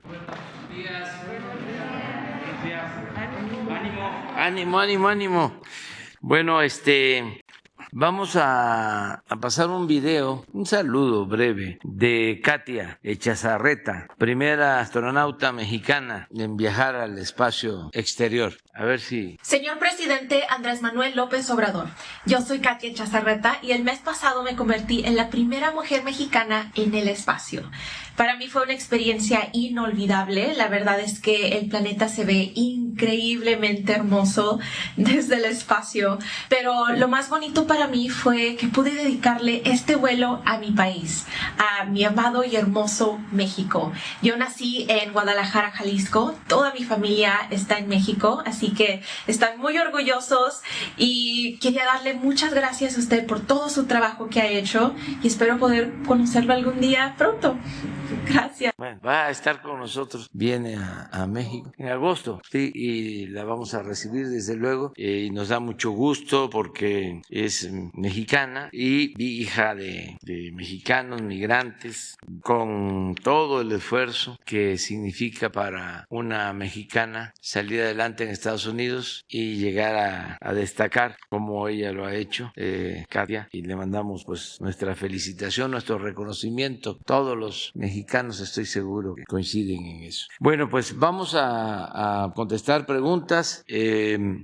Días. Buenos días. Ánimo. Ánimo, ánimo, ánimo. Bueno, vamos a pasar un video, un saludo breve de Katia Echazarreta, primera astronauta mexicana en viajar al espacio exterior. A ver si... Señor presidente Andrés Manuel López Obrador, yo soy Katia Echazarreta y el mes pasado me convertí en la primera mujer mexicana en el espacio. Para mí fue una experiencia inolvidable. La verdad es que el planeta se ve increíblemente hermoso desde el espacio, pero lo más bonito para mí fue que pude dedicarle este vuelo a mi país, a mi amado y hermoso México. Yo nací en Guadalajara, Jalisco. Toda mi familia está en México, así que están muy orgullosos y quería darle muchas gracias a usted por todo su trabajo que ha hecho y espero poder conocerlo algún día pronto. Gracias. Bueno, va a estar con nosotros, viene a México en agosto, sí, y la vamos a recibir desde luego, y nos da mucho gusto porque es mexicana y hija de mexicanos, migrantes, con todo el esfuerzo que significa para una mexicana salir adelante en Estados Unidos y llegar a destacar como ella lo ha hecho, Katia, y le mandamos pues nuestra felicitación, nuestro reconocimiento. Todos los mexicanos, estoy seguro, que coinciden en eso. Bueno, pues vamos a contestar preguntas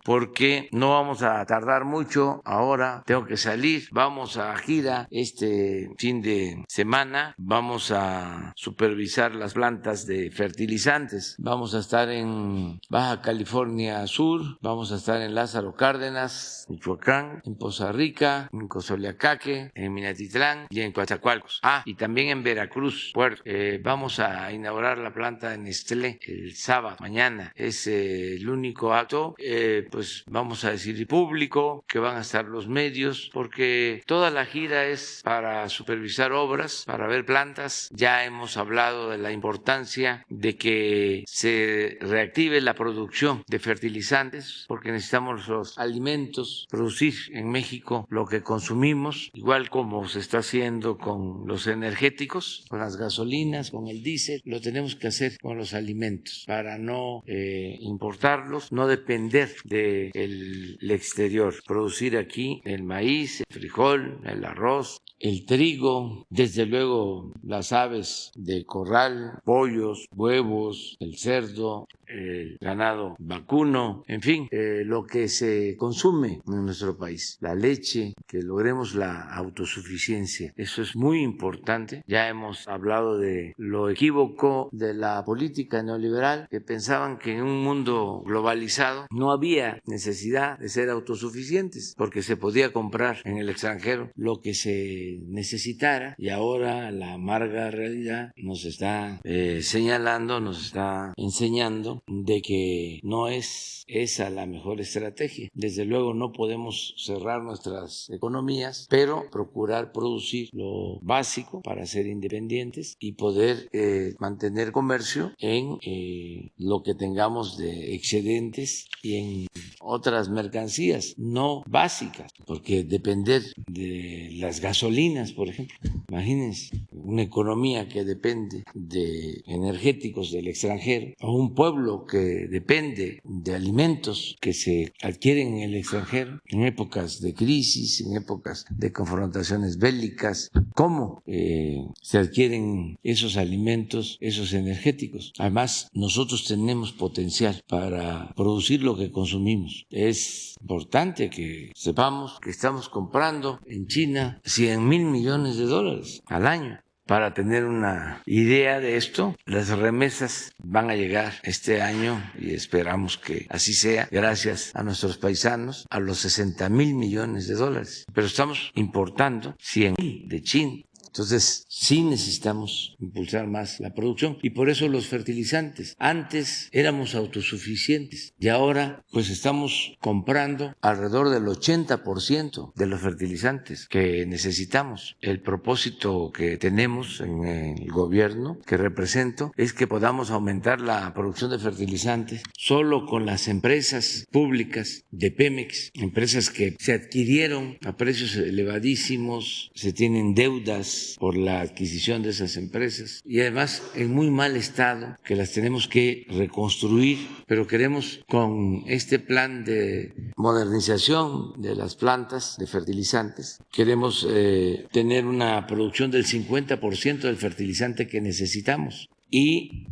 porque no vamos a tardar mucho. Ahora tengo que salir, vamos a gira este fin de semana, vamos a supervisar las plantas de fertilizantes, vamos a estar en Baja California Sur, vamos a estar en Lázaro Cárdenas, Michoacán, en Poza Rica, en Cozoleacaque, en Minatitlán y en Coatzacoalcos. Y también en Veracruz, Puerto. Vamos a inaugurar la planta en Nestlé el sábado, mañana. Es el único acto, pues vamos a decir público, que van a estar los medios, porque toda la gira es para supervisar obras, para ver plantas. Ya hemos hablado de la importancia de que se reactive la producción de fertilizantes, porque necesitamos los alimentos, producir en México lo que consumimos, igual como se está haciendo con los energéticos, con las gasolinas, con el diésel. Lo tenemos que hacer con los alimentos para no importarlos, no depender del exterior. Producir aquí el maíz, el frijol, el arroz, el trigo, desde luego las aves de corral, pollos, huevos, el cerdo, el ganado vacuno, en fin, lo que se consume en nuestro país, la leche, que logremos la autosuficiencia. Eso es muy importante. Ya hemos hablado de lo equívoco de la política neoliberal, que pensaban que en un mundo globalizado no había necesidad de ser autosuficientes, porque se podía comprar en el extranjero lo que se necesitara, y ahora la amarga realidad nos está señalando, nos está enseñando de que no es esa la mejor estrategia. Desde luego no podemos cerrar nuestras economías, pero procurar producir lo básico para ser independientes y poder mantener comercio en lo que tengamos de excedentes y en otras mercancías no básicas, porque depender de las gasolinas, por ejemplo, imagínense una economía que depende de energéticos del extranjero, o un pueblo que depende de alimentos que se adquieren en el extranjero en épocas de crisis, en épocas de confrontaciones bélicas. ¿Cómo se adquieren esos alimentos, esos energéticos? Además, nosotros tenemos potencial para producir lo que consumimos. Es importante que sepamos que estamos comprando en China 100,000 millones de dólares al año. Para tener una idea de esto, las remesas van a llegar este año, y esperamos que así sea, gracias a nuestros paisanos, a los 60,000 millones de dólares. Pero estamos importando 100,000 de China. Entonces, sí necesitamos impulsar más la producción, y por eso los fertilizantes. Antes éramos autosuficientes y ahora pues estamos comprando alrededor del 80% de los fertilizantes que necesitamos. El propósito que tenemos en el gobierno que represento es que podamos aumentar la producción de fertilizantes solo con las empresas públicas de Pemex, empresas que se adquirieron a precios elevadísimos, se tienen deudas deudas por la adquisición de esas empresas y además en muy mal estado que las tenemos que reconstruir, pero queremos con este plan de modernización de las plantas de fertilizantes, queremos tener una producción del 50% del fertilizante que necesitamos. Y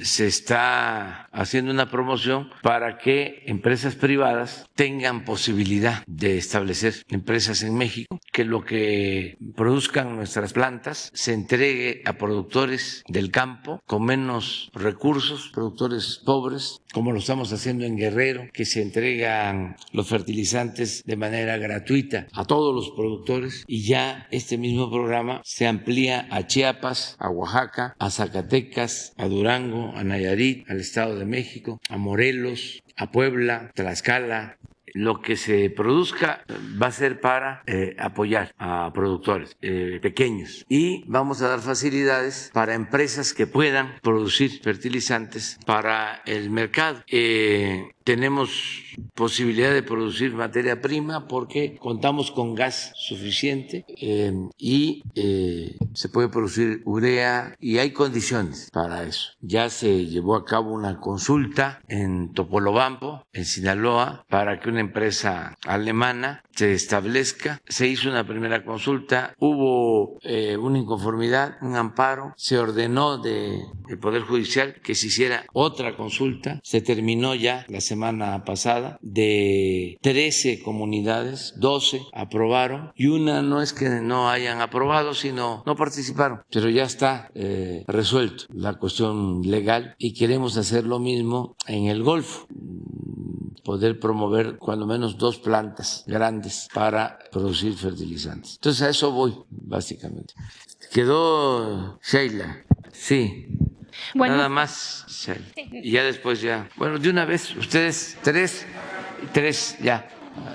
se está haciendo una promoción para que empresas privadas tengan posibilidad de establecer empresas en México, que lo que produzcan nuestras plantas se entregue a productores del campo con menos recursos, productores pobres, como lo estamos haciendo en Guerrero, que se entregan los fertilizantes de manera gratuita a todos los productores, y ya este mismo programa se amplía a Chiapas, a Oaxaca, a Zacatecas, a Durango, a Nayarit, al Estado de México, a Morelos, a Puebla, Tlaxcala. Lo que se produzca va a ser para apoyar a productores pequeños, y vamos a dar facilidades para empresas que puedan producir fertilizantes para el mercado. Tenemos posibilidad de producir materia prima porque contamos con gas suficiente y se puede producir urea, y hay condiciones para eso. Ya se llevó a cabo una consulta en Topolobampo, en Sinaloa, para que una empresa alemana se establezca. Se hizo una primera consulta, hubo una inconformidad, un amparo, se ordenó del Poder Judicial que se hiciera otra consulta, se terminó ya la semana pasada. De 13 comunidades, 12 aprobaron, y una no es que no hayan aprobado, sino no participaron, pero ya está resuelto la cuestión legal, y queremos hacer lo mismo en el Golfo, poder promover cuando menos 2 plantas grandes para producir fertilizantes. Entonces a eso voy, básicamente. ¿Quedó Sheila? Sí. Bueno, nada más, Sheila. Sí. Y ya después ya. Bueno, de una vez, ustedes 3 ya.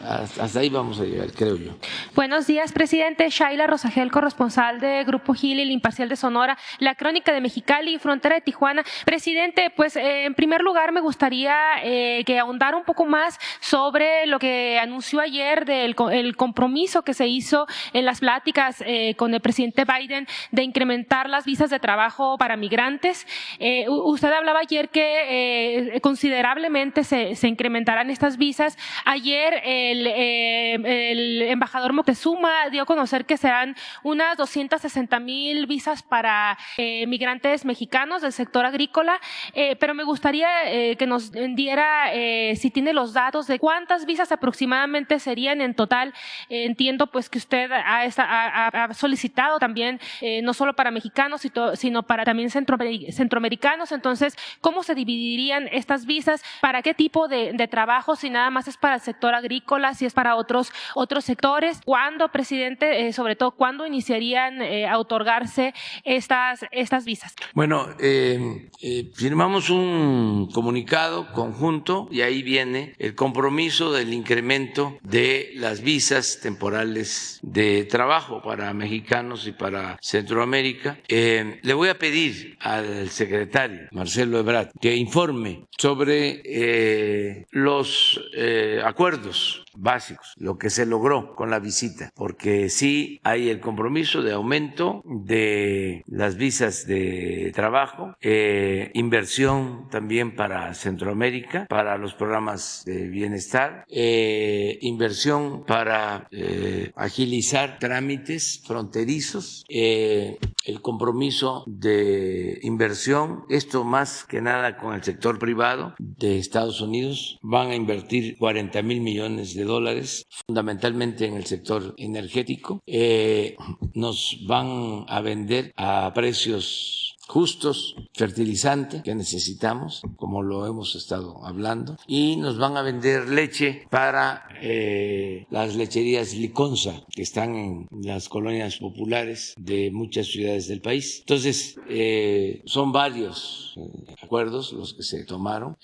Hasta ahí vamos a llegar, creo yo. Buenos días, presidente. Shaila Rosagel, corresponsal de Grupo Gil y El Imparcial de Sonora, La Crónica de Mexicali y Frontera de Tijuana. Presidente, pues en primer lugar me gustaría que ahondara un poco más sobre lo que anunció ayer el compromiso que se hizo en las pláticas con el presidente Biden de incrementar las visas de trabajo para migrantes. Usted hablaba ayer que considerablemente se incrementarán estas visas. Ayer el embajador Moctezuma dio a conocer que serán unas 260,000 visas para migrantes mexicanos del sector agrícola, pero me gustaría que nos diera si tiene los datos de cuántas visas aproximadamente serían en total. Entiendo pues que usted ha solicitado también no solo para mexicanos, sino para también centroamericanos. Entonces, ¿cómo se dividirían estas visas? ¿Para qué tipo de trabajo? Si nada más es para el sector agrícola, si es para otros sectores. ¿Cuándo, presidente, sobre todo, cuándo iniciarían a otorgarse estas visas? Bueno, firmamos un comunicado conjunto y ahí viene el compromiso del incremento de las visas temporales de trabajo para mexicanos y para Centroamérica. Le voy a pedir al secretario Marcelo Ebrard que informe sobre los acuerdos básicos, lo que se logró con la visita, porque sí hay el compromiso de aumento de las visas de trabajo, inversión también para Centroamérica, para los programas de bienestar, inversión para agilizar trámites fronterizos, el compromiso de inversión, esto más que nada con el sector privado de Estados Unidos. Van a invertir 40,000 millones de dólares, fundamentalmente en el sector energético. Nos van a vender a precios justos fertilizante que necesitamos, como lo hemos estado hablando, y nos van a vender leche para las lecherías Liconza, que están en las colonias populares de muchas ciudades del país. Entonces, son varios acuerdos los que se tomaron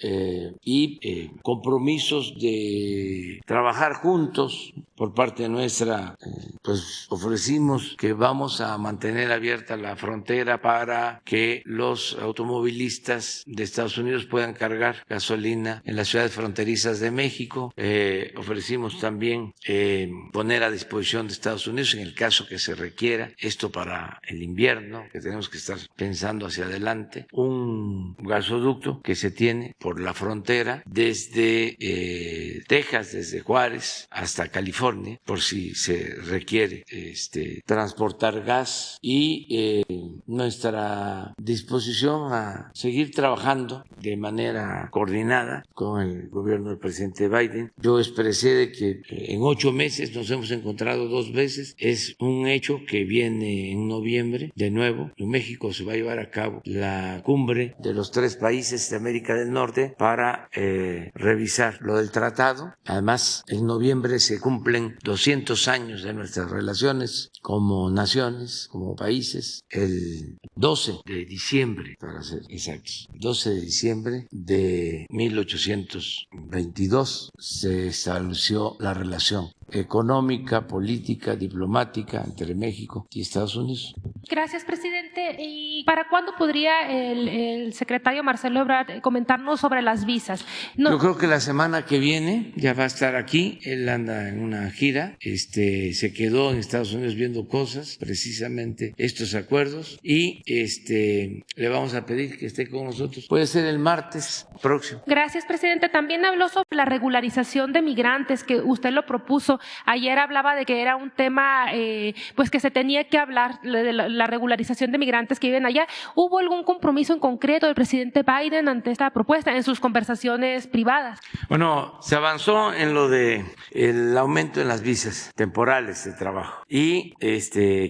y compromisos de trabajar juntos. Por parte nuestra, pues ofrecimos que vamos a mantener abierta la frontera para que que los automovilistas de Estados Unidos puedan cargar gasolina en las ciudades fronterizas de México. Ofrecimos también poner a disposición de Estados Unidos, en el caso que se requiera, esto para el invierno, que tenemos que estar pensando hacia adelante, un gasoducto que se tiene por la frontera desde Texas, desde Juárez hasta California, por si se requiere transportar gas, y nuestra disposición a seguir trabajando de manera coordinada con el gobierno del presidente Biden. Yo expresé de que en 8 meses nos hemos encontrado 2 veces. Es un hecho que viene en noviembre. De nuevo, en México se va a llevar a cabo la cumbre de los 3 países de América del Norte para revisar lo del tratado. Además, en noviembre se cumplen 200 años de nuestras relaciones como naciones, como países. El 12 de diciembre, para ser exactos, 12 de diciembre de 1822 se estableció la relación económica, política, diplomática entre México y Estados Unidos. Gracias, presidente. ¿Y para cuándo podría el secretario Marcelo Ebrard comentarnos sobre las visas? Yo creo que la semana que viene ya va a estar aquí. Él anda en una gira. Se quedó en Estados Unidos viendo cosas, precisamente estos acuerdos, y le vamos a pedir que esté con nosotros. Puede ser el martes próximo. Gracias, presidente. También habló sobre la regularización de migrantes, que usted lo propuso. Ayer hablaba de que era un tema pues que se tenía que hablar de la regularización de migrantes que viven allá. ¿Hubo algún compromiso en concreto del presidente Biden ante esta propuesta en sus conversaciones privadas? Bueno, se avanzó en lo de el aumento en las visas temporales de trabajo, y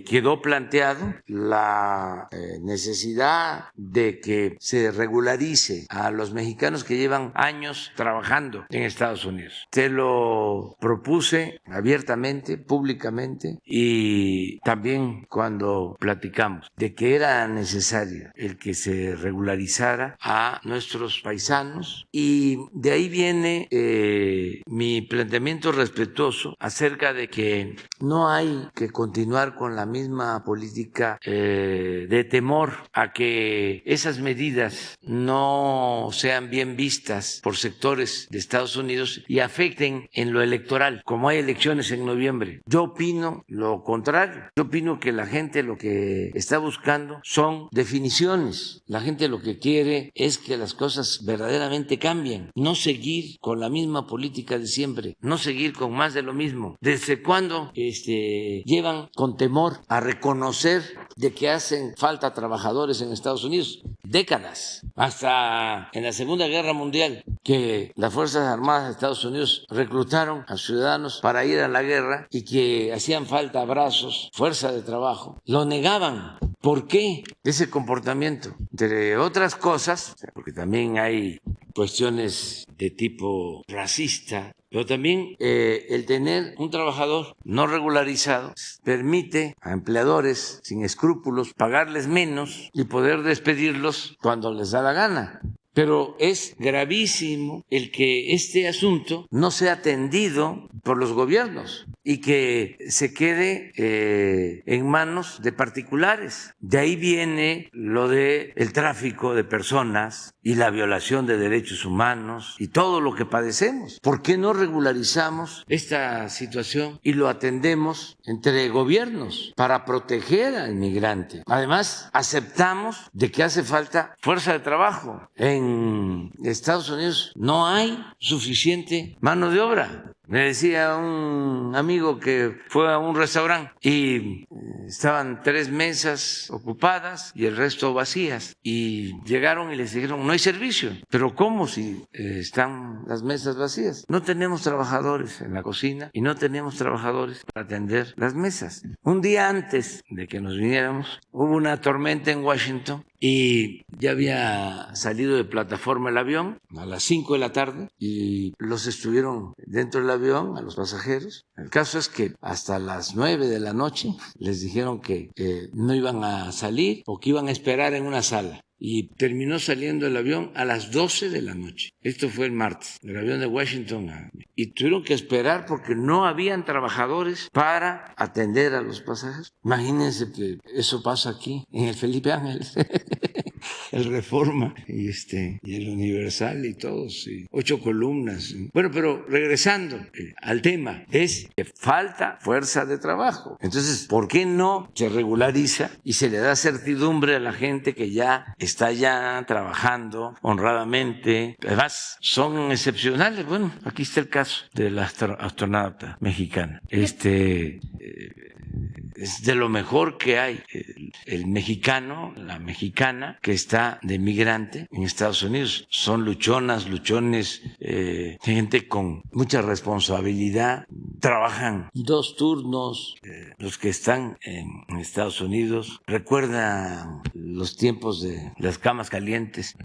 quedó planteado la necesidad de que se regularice a los mexicanos que llevan años trabajando en Estados Unidos. Se lo propuse abiertamente, públicamente, y también cuando platicamos de que era necesario el que se regularizara a nuestros paisanos, y de ahí viene mi planteamiento respetuoso acerca de que no hay que continuar con la misma política de temor a que esas medidas no sean bien vistas por sectores de Estados Unidos y afecten en lo electoral, como hay elecciones en noviembre. Yo opino lo contrario. Yo opino que la gente lo que está buscando son definiciones. La gente lo que quiere es que las cosas verdaderamente cambien, no seguir con la misma política de siempre, no seguir con más de lo mismo. ¿Desde cuándo llevan con temor a reconocer de que hacen falta trabajadores en Estados Unidos? Décadas. Hasta en la Segunda Guerra Mundial, que las Fuerzas Armadas de Estados Unidos reclutaron a ciudadanos para ir a la guerra y que hacían falta brazos, fuerza de trabajo, lo negaban. ¿Por qué ese comportamiento? Entre otras cosas, porque también hay cuestiones de tipo racista, pero también el tener un trabajador no regularizado permite a empleadores sin escrúpulos pagarles menos y poder despedirlos cuando les da la gana. Pero es gravísimo el que este asunto no sea atendido por los gobiernos y que se quede en manos de particulares. De ahí viene lo de el tráfico de personas y la violación de derechos humanos y todo lo que padecemos. ¿Por qué no regularizamos esta situación y lo atendemos entre gobiernos para proteger al migrante? Además, aceptamos de que hace falta fuerza de trabajo. En Estados Unidos no hay suficiente mano de obra. Me decía un amigo que fue a un restaurante y estaban 3 mesas ocupadas y el resto vacías. Y llegaron y les dijeron, no hay servicio. ¿Pero cómo si están las mesas vacías? No tenemos trabajadores en la cocina y no tenemos trabajadores para atender las mesas. Un día antes de que nos viniéramos, hubo una tormenta en Washington y ya había salido de plataforma el avión a las 5 de la tarde y los estuvieron dentro del avión a los pasajeros. El caso es que hasta las 9 de la noche les dijeron que no iban a salir o que iban a esperar en una sala. Y terminó saliendo el avión a las 12 de la noche. Esto fue el martes, el avión de Washington. Y tuvieron que esperar porque no habían trabajadores para atender a los pasajeros. Imagínense que eso pasa aquí, en el Felipe Ángeles. el Reforma y el Universal y todos, 8 columnas. Bueno, pero regresando al tema, es que falta fuerza de trabajo. Entonces, ¿por qué no se regulariza y se le da certidumbre a la gente que ya está trabajando honradamente? Además, son excepcionales. Bueno, aquí está el caso de la astronauta mexicana. Es de lo mejor que hay. El mexicano, la mexicana que está de migrante en Estados Unidos, son luchonas, luchones, gente con mucha responsabilidad, trabajan 2 turnos. Los que están en Estados Unidos recuerdan los tiempos de las camas calientes,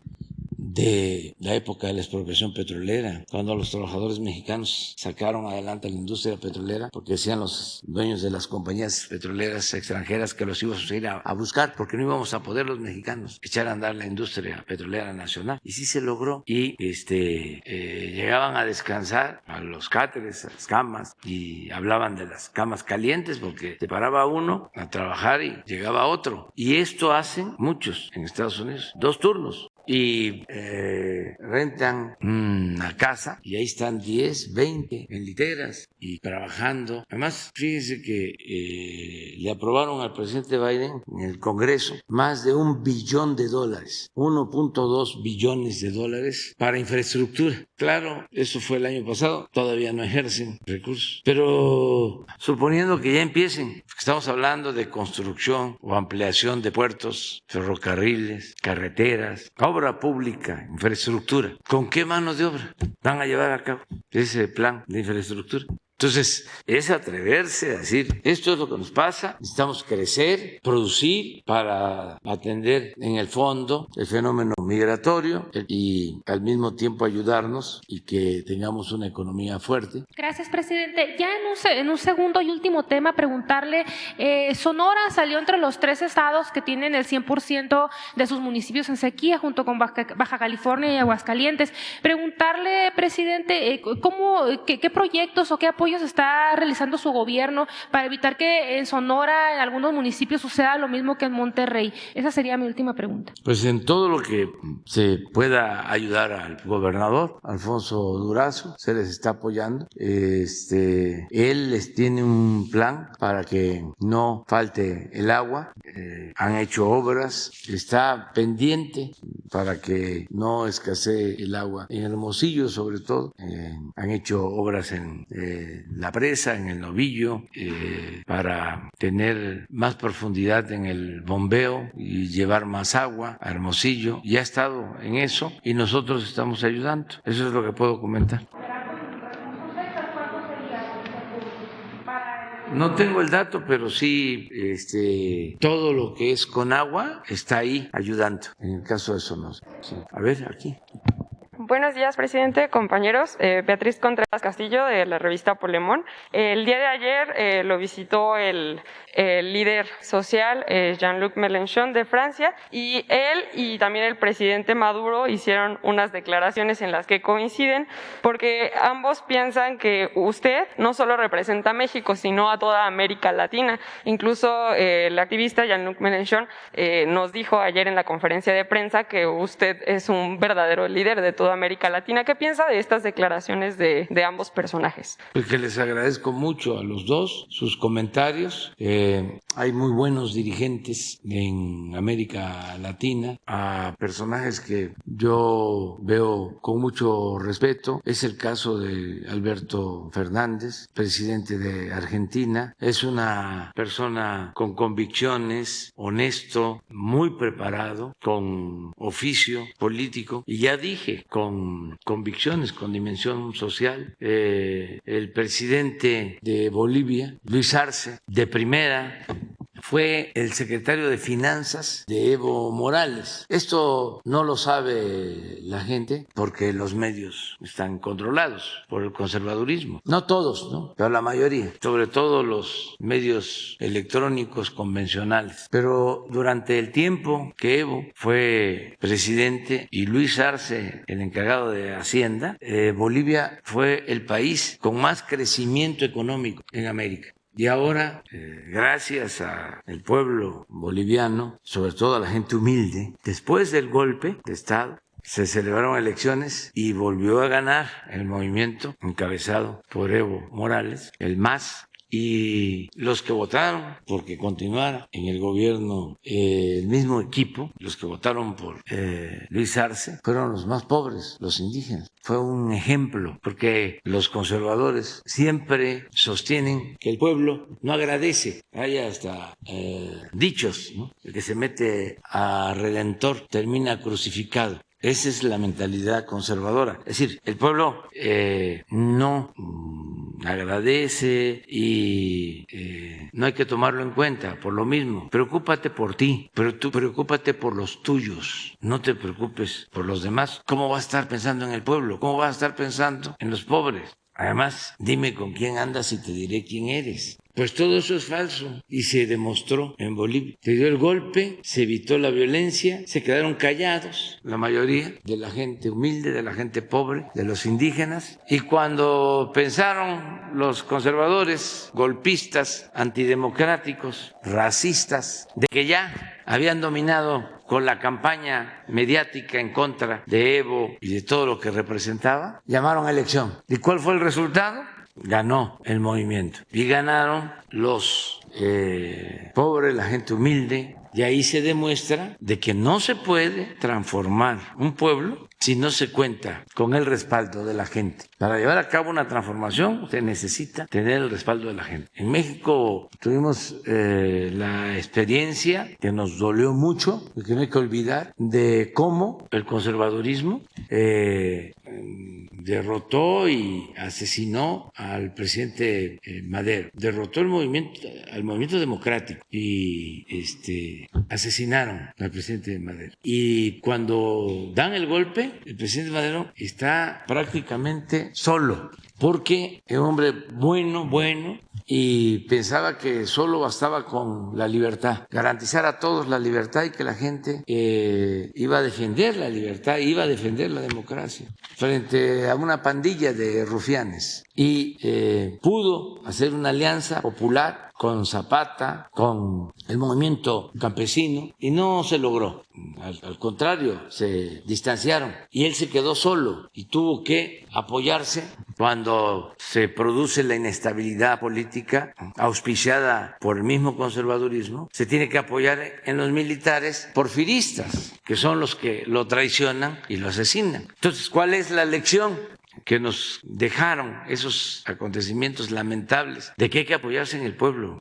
de la época de la expropiación petrolera, cuando los trabajadores mexicanos sacaron adelante la industria petrolera, porque decían los dueños de las compañías petroleras extranjeras que los íbamos a ir a buscar, porque no íbamos a poder los mexicanos echar a andar la industria petrolera nacional. Y sí se logró. Y llegaban a descansar a los cáteres, a las camas, y hablaban de las camas calientes, porque se paraba uno a trabajar y llegaba otro. Y esto hacen muchos en Estados Unidos, 2 turnos. Y rentan una casa y ahí están 10, 20 en literas y trabajando. Además, fíjense que le aprobaron al presidente Biden en el Congreso más de $1 billón, 1.2 billones de dólares para infraestructura. Claro, eso fue el año pasado, todavía no ejercen recursos, pero suponiendo que ya empiecen, estamos hablando de construcción o ampliación de puertos, ferrocarriles, carreteras, obra pública, infraestructura. ¿Con qué manos de obra van a llevar a cabo ese plan de infraestructura? Entonces, es atreverse a decir, esto es lo que nos pasa, necesitamos crecer, producir para atender en el fondo el fenómeno migratorio y al mismo tiempo ayudarnos y que tengamos una economía fuerte. Gracias, presidente. Ya en un segundo y último tema, preguntarle, Sonora salió entre los 3 estados que tienen el 100% de sus municipios en sequía, junto con Baja California y Aguascalientes. Preguntarle, presidente, qué proyectos o qué apoyos está realizando su gobierno para evitar que en Sonora, en algunos municipios, suceda lo mismo que en Monterrey. Esa sería mi última pregunta. Pues en todo lo que se pueda ayudar al gobernador Alfonso Durazo, se les está apoyando. Él les tiene un plan para que no falte el agua. Han hecho obras, está pendiente para que no escasee el agua. En Hermosillo, sobre todo, han hecho obras en la presa, en el Novillo, para tener más profundidad en el bombeo y llevar más agua a Hermosillo. Ya ha estado en eso y nosotros estamos ayudando. Eso es lo que puedo comentar. No tengo el dato, pero sí, todo lo que es con agua está ahí ayudando. En el caso de Sonora. Sí. A ver, aquí. Buenos días, presidente, compañeros. Beatriz Contreras Castillo, de la revista Polemón. El día de ayer lo visitó el líder social Jean-Luc Mélenchon de Francia, y él y también el presidente Maduro hicieron unas declaraciones en las que coinciden, porque ambos piensan que usted no solo representa a México, sino a toda América Latina. Incluso el activista Jean-Luc Mélenchon nos dijo ayer en la conferencia de prensa que usted es un verdadero líder de toda América Latina. ¿Qué piensa de estas declaraciones de ambos personajes? Pues que les agradezco mucho a los dos sus comentarios. Hay muy buenos dirigentes en América Latina, a personajes que yo veo con mucho respeto. Es el caso de Alberto Fernández, presidente de Argentina. Es una persona con convicciones, honesto, muy preparado, con oficio político, y ya dije, con convicciones, con dimensión social. El presidente de Bolivia, Luis Arce, de primera, fue el secretario de Finanzas de Evo Morales. Esto no lo sabe la gente porque los medios están controlados por el conservadurismo. No todos, ¿no? Pero la mayoría, sobre todo los medios electrónicos convencionales. Pero durante el tiempo que Evo fue presidente y Luis Arce el encargado de Hacienda, Bolivia fue el país con más crecimiento económico en América. Y ahora, gracias al pueblo boliviano, sobre todo a la gente humilde, después del golpe de Estado, se celebraron elecciones y volvió a ganar el movimiento encabezado por Evo Morales, el MAS. Y los que votaron porque continuara en el gobierno el mismo equipo, los que votaron por Luis Arce, fueron los más pobres, los indígenas. Fue un ejemplo, porque los conservadores siempre sostienen que el pueblo no agradece. Hay hasta dichos, ¿no? El que se mete a redentor termina crucificado. Esa es la mentalidad conservadora. Es decir, el pueblo no agradece y no hay que tomarlo en cuenta por lo mismo. Preocúpate por ti, pero tú preocúpate por los tuyos. No te preocupes por los demás. ¿Cómo vas a estar pensando en el pueblo? ¿Cómo vas a estar pensando en los pobres? Además, dime con quién andas y te diré quién eres. Pues todo eso es falso y se demostró en Bolivia. Se dio el golpe, se evitó la violencia, se quedaron callados la mayoría de la gente humilde, de la gente pobre, de los indígenas. Y cuando pensaron los conservadores, golpistas, antidemocráticos, racistas, de que ya habían dominado con la campaña mediática en contra de Evo y de todo lo que representaba, llamaron a elección. ¿Y cuál fue el resultado? Ganó el movimiento y ganaron los pobres, la gente humilde, y ahí se demuestra de que no se puede transformar un pueblo si no se cuenta con el respaldo de la gente. Para llevar a cabo una transformación se necesita tener el respaldo de la gente. En México tuvimos la experiencia que nos dolió mucho, y que no hay que olvidar, de cómo el conservadurismo derrotó y asesinó al presidente Madero, derrotó al movimiento democrático y asesinaron al presidente Madero. Y cuando dan el golpe, el presidente Madero está prácticamente solo, porque es un hombre bueno, y pensaba que solo bastaba con la libertad, garantizar a todos la libertad, y que la gente iba a defender la libertad, iba a defender la democracia frente a una pandilla de rufianes. Y pudo hacer una alianza popular con Zapata, con el movimiento campesino, y no se logró. Al contrario, se distanciaron y él se quedó solo y tuvo que apoyarse cuando se produce la inestabilidad política auspiciada por el mismo conservadurismo. Se tiene que apoyar en los militares porfiristas, que son los que lo traicionan y lo asesinan. Entonces, ¿cuál es la lección que nos dejaron esos acontecimientos lamentables? De que hay que apoyarse en el pueblo,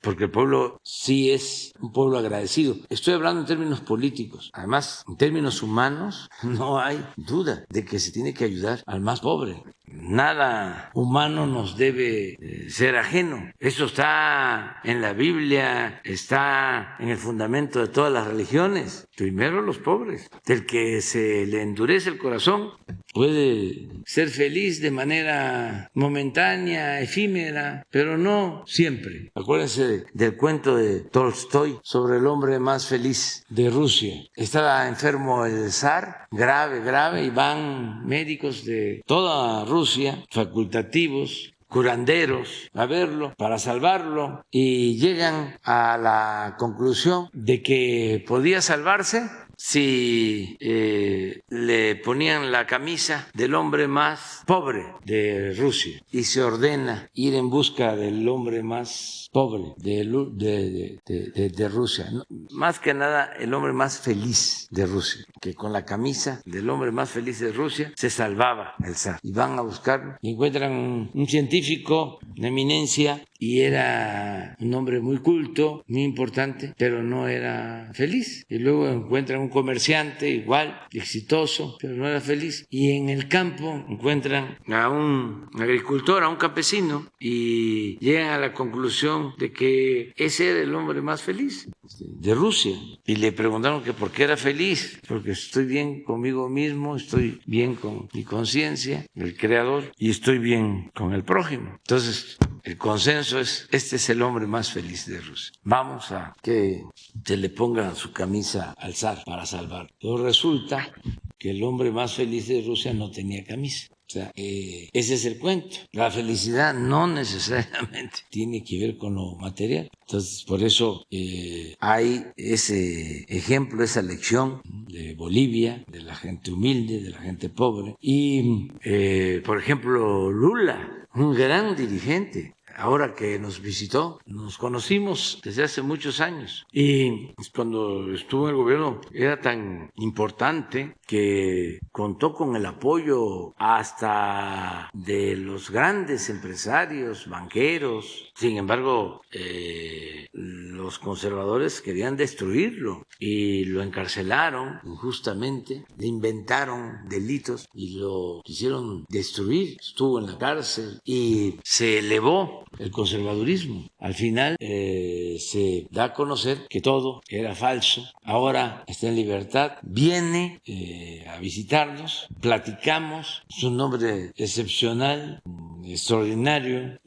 porque el pueblo sí es un pueblo agradecido. Estoy hablando en términos políticos. Además, en términos humanos, no hay duda de que se tiene que ayudar al más pobre. Nada humano nos debe ser ajeno. Eso está en la Biblia, está en el fundamento de todas las religiones. Primero los pobres. Del que se le endurece el corazón puede ser feliz de manera momentánea, efímera, pero no siempre. Acuérdense del cuento de Tolstoy sobre el hombre más feliz de Rusia. Estaba enfermo el zar, grave, y van médicos de toda Rusia, facultativos, curanderos, a verlo para salvarlo, y llegan a la conclusión de que podía salvarse si le ponían la camisa del hombre más pobre de Rusia, y se ordena ir en busca del hombre más pobre de Rusia. No, más que nada el hombre más feliz de Rusia, que con la camisa del hombre más feliz de Rusia se salvaba el zar. Y van a buscarlo y encuentran un científico de eminencia, y era un hombre muy culto, muy importante, pero no era feliz. Y luego encuentran un comerciante igual, exitoso, pero no era feliz. Y en el campo encuentran a un agricultor, a un campesino, y llegan a la conclusión de que ese era el hombre más feliz de Rusia. Y le preguntaron que por qué era feliz. Porque estoy bien conmigo mismo, estoy bien con mi conciencia, el creador, y estoy bien con el prójimo. Entonces, el consenso es, este es el hombre más feliz de Rusia. Vamos a que se le ponga su camisa al zar para salvar. Pero resulta que el hombre más feliz de Rusia no tenía camisa. O sea, ese es el cuento. La felicidad no necesariamente tiene que ver con lo material. Entonces, por eso hay ese ejemplo, esa lección de Bolivia, de la gente humilde, de la gente pobre. Y, por ejemplo, Lula, un gran dirigente. Ahora que nos visitó, nos conocimos desde hace muchos años y cuando estuvo en el gobierno era tan importante que contó con el apoyo hasta de los grandes empresarios, banqueros. Sin embargo, los conservadores querían destruirlo y lo encarcelaron injustamente, le inventaron delitos y lo quisieron destruir. Estuvo en la cárcel y se elevó el conservadurismo. Al final se da a conocer que todo era falso. Ahora está en libertad, viene a visitarnos, platicamos. Es un hombre excepcional, extraordinario,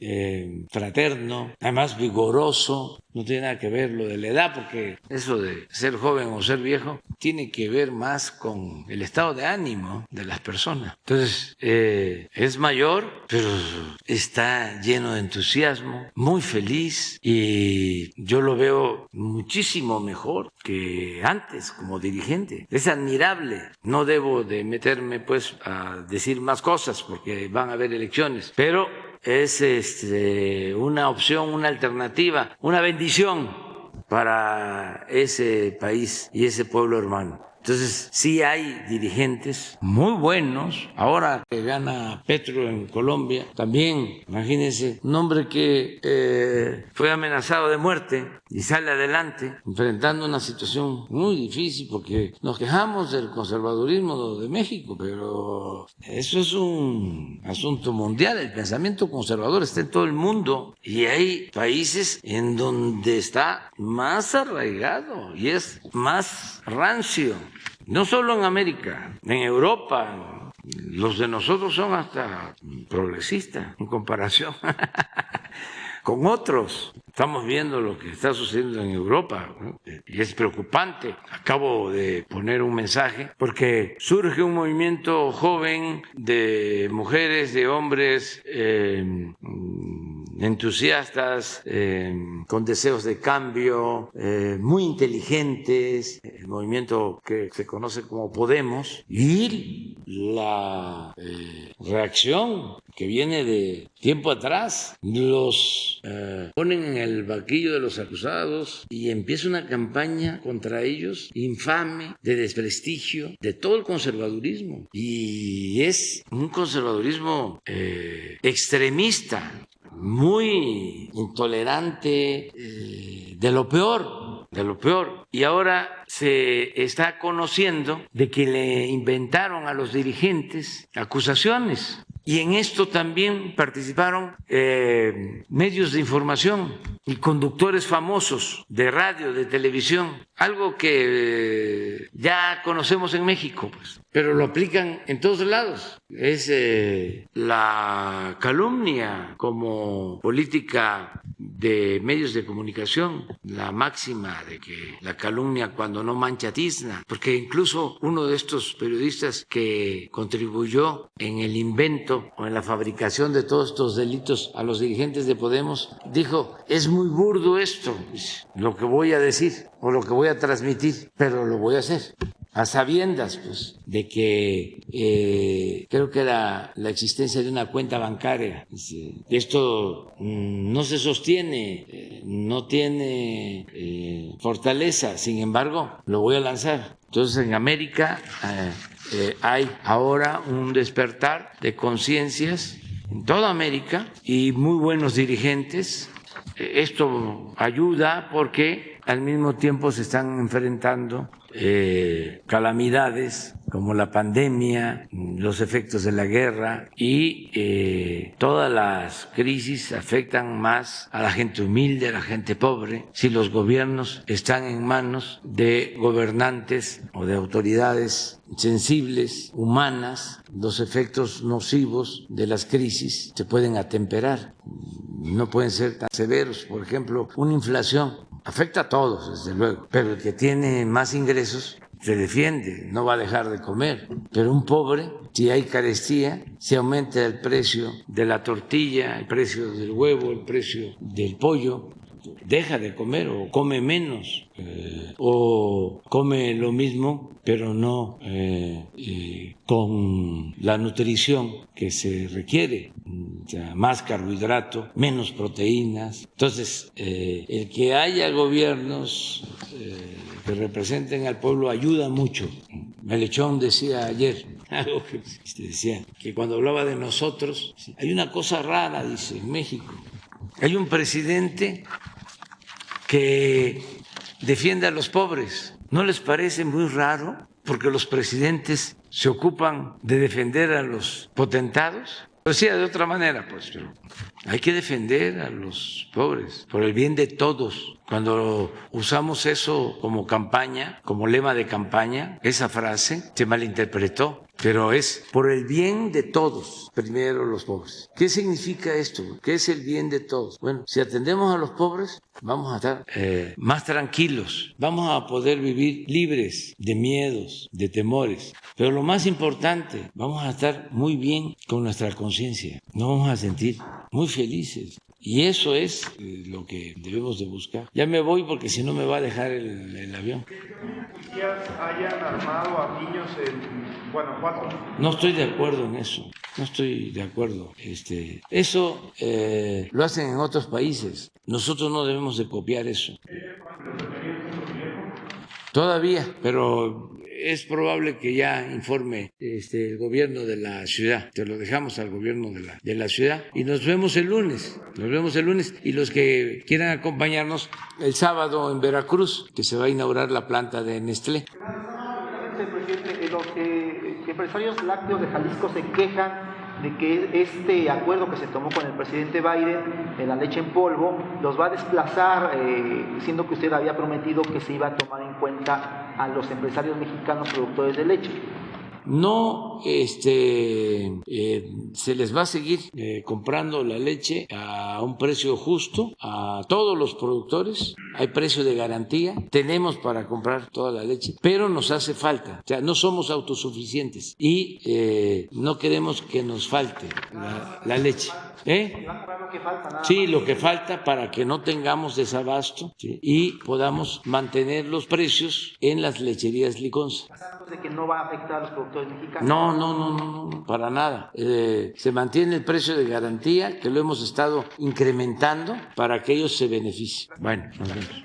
fraterno, además vigoroso. No tiene nada que ver lo de la edad, porque eso de ser joven o ser viejo tiene que ver más con el estado de ánimo de las personas. Entonces, es mayor, pero está lleno de entusiasmo, muy feliz, y yo lo veo muchísimo mejor que antes como dirigente. Es admirable. No debo de meterme pues a decir más cosas porque van a haber elecciones, pero es una opción, una alternativa, una bendición para ese país y ese pueblo hermano. Entonces, sí hay dirigentes muy buenos. Ahora que gana Petro en Colombia, también, imagínense, un hombre que fue amenazado de muerte y sale adelante, enfrentando una situación muy difícil, porque nos quejamos del conservadurismo de México, pero eso es un asunto mundial. El pensamiento conservador está en todo el mundo y hay países en donde está más arraigado y es más rancio. No solo en América, en Europa, los de nosotros son hasta progresistas en comparación con otros. Estamos viendo lo que está sucediendo en Europa, ¿no? Y es preocupante. Acabo de poner un mensaje porque surge un movimiento joven de mujeres, de hombres entusiastas, con deseos de cambio, muy inteligentes, el movimiento que se conoce como Podemos, y la reacción que viene de tiempo atrás, los ponen en el banquillo de los acusados y empieza una campaña contra ellos infame, de desprestigio de todo el conservadurismo, y es un conservadurismo extremista, muy intolerante, de lo peor, de lo peor. Y ahora se está conociendo de que le inventaron a los dirigentes acusaciones. Y en esto también participaron medios de información y conductores famosos de radio, de televisión, algo que ya conocemos en México, pues, pero lo aplican en todos lados. Es la calumnia como política de medios de comunicación, la máxima de que la calumnia cuando no mancha tizna, porque incluso uno de estos periodistas que contribuyó en el invento o en la fabricación de todos estos delitos a los dirigentes de Podemos dijo: es muy burdo esto, lo que voy a decir o lo que voy a transmitir, pero lo voy a hacer a sabiendas, pues, de que creo que era la existencia de una cuenta bancaria. Esto no se sostiene, no tiene fortaleza, sin embargo, lo voy a lanzar. Entonces, en América hay ahora un despertar de conciencias en toda América y muy buenos dirigentes. Esto ayuda porque al mismo tiempo se están enfrentando calamidades como la pandemia, los efectos de la guerra, y todas las crisis afectan más a la gente humilde, a la gente pobre. Si los gobiernos están en manos de gobernantes o de autoridades sensibles, humanas, los efectos nocivos de las crisis se pueden atemperar, no pueden ser tan severos. Por ejemplo, una inflación afecta a todos, desde luego, pero el que tiene más ingresos se defiende, no va a dejar de comer. Pero un pobre, si hay carestía, si aumenta el precio de la tortilla, el precio del huevo, el precio del pollo, deja de comer o come menos o come lo mismo pero no con la nutrición que se requiere, o sea, más carbohidrato, menos proteínas. Entonces, el que haya gobiernos que representen al pueblo ayuda mucho. Melechón decía ayer algo que decía que cuando hablaba de nosotros, hay una cosa rara, dice, en México. Hay un presidente que defiende a los pobres. ¿No les parece muy raro? Porque los presidentes se ocupan de defender a los potentados. Lo decía de otra manera, pues, pero hay que defender a los pobres por el bien de todos. Cuando usamos eso como campaña, como lema de campaña, esa frase se malinterpretó, pero es por el bien de todos, primero los pobres. ¿Qué significa esto? ¿Qué es el bien de todos? Bueno, si atendemos a los pobres, vamos a estar más tranquilos, vamos a poder vivir libres de miedos, de temores, pero lo más importante, vamos a estar muy bien con nuestra conciencia, nos vamos a sentir muy felices. Y eso es lo que debemos de buscar. Ya me voy porque si no me va a dejar el avión. ¿Policías hayan armado a niños en Guanajuato? No estoy de acuerdo en eso. No estoy de acuerdo. Eso lo hacen en otros países. Nosotros no debemos de copiar eso. Todavía, pero es probable que ya informe el gobierno de la ciudad. Te lo dejamos al gobierno de la ciudad y nos vemos el lunes. Nos vemos el lunes y los que quieran acompañarnos el sábado en Veracruz, que se va a inaugurar la planta de Nestlé. Presidente, los empresarios lácteos de Jalisco se quejan de que este acuerdo que se tomó con el presidente Biden de la leche en polvo los va a desplazar, siendo que usted había prometido que se iba a tomar en cuenta a los empresarios mexicanos productores de leche. No se les va a seguir comprando la leche a un precio justo a todos los productores. Hay precio de garantía, tenemos para comprar toda la leche, pero nos hace falta. O sea, no somos autosuficientes y no queremos que nos falte la leche. Sí, lo que falta para que no tengamos desabasto, ¿sí? Y podamos mantener los precios en las lecherías Liconza. ¿De que no va a afectar a los productores mexicanos? No, para nada. Se mantiene el precio de garantía, que lo hemos estado incrementando para que ellos se beneficien. Bueno, nos vemos.